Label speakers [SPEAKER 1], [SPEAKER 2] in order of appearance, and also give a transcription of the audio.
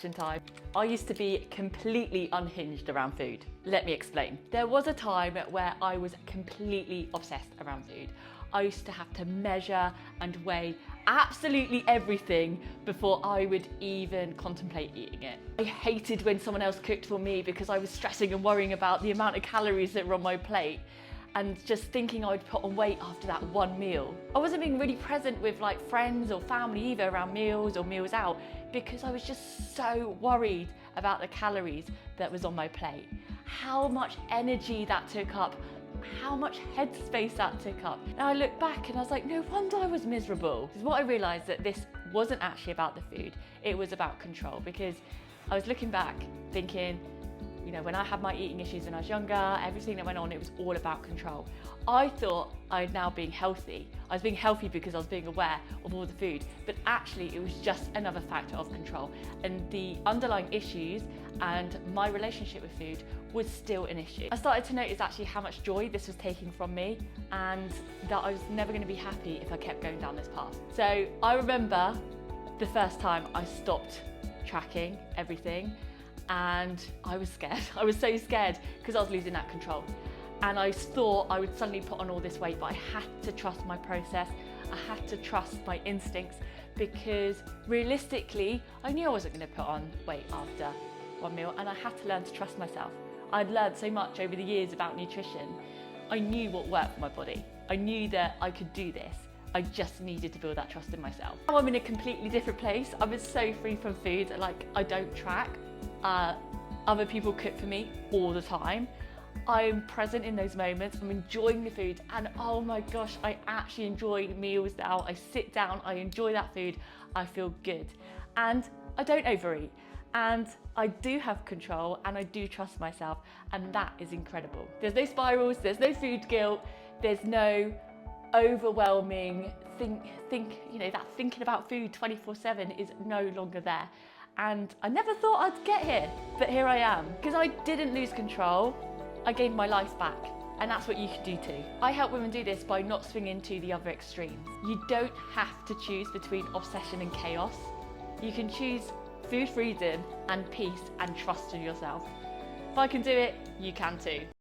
[SPEAKER 1] confession time. I used to be completely unhinged around food. Let me explain. There was a time where I was completely obsessed around food. I used to have to measure and weigh absolutely everything before I would even contemplate eating it. I hated when someone else cooked for me because I was stressing and worrying about the amount of calories that were on my plate and just thinking I'd put on weight after that one meal. I wasn't being really present with like friends or family either around meals or meals out because I was just so worried about the calories that was on my plate. How much energy that took up, how much headspace that took up. Now I look back and I was like, no wonder I was miserable. Because what I realised that this wasn't actually about the food, it was about control. Because I was looking back thinking, you know, when I had my eating issues when I was younger, everything that went on, it was all about control. I thought I'd now being healthy. I was being healthy because I was being aware of all the food, but actually it was just another factor of control. And the underlying issues and my relationship with food was still an issue. I started to notice actually how much joy this was taking from me and that I was never going to be happy if I kept going down this path. So I remember the first time I stopped tracking everything and I was scared. I was so scared because I was losing that control. And I thought I would suddenly put on all this weight, but I had to trust my process. I had to trust my instincts because realistically, I knew I wasn't going to put on weight after one meal and I had to learn to trust myself. I'd learned so much over the years about nutrition. I knew what worked for my body. I knew that I could do this. I just needed to build that trust in myself. Now I'm in a completely different place. I was so free from food, like I don't track. Other people cook for me all the time. I'm present in those moments. I'm enjoying the food and oh my gosh, I actually enjoy meals now. I sit down, I enjoy that food, I feel good. And I don't overeat. And I do have control and I do trust myself and that is incredible. There's no spirals, there's no food guilt, there's no overwhelming that thinking about food 24/7 is no longer there. And I never thought I'd get here, but here I am. Because I didn't lose control, I gained my life back. And that's what you can do too. I help women do this by not swinging to the other extremes. You don't have to choose between obsession and chaos. You can choose food freedom and peace and trust in yourself. If I can do it, you can too.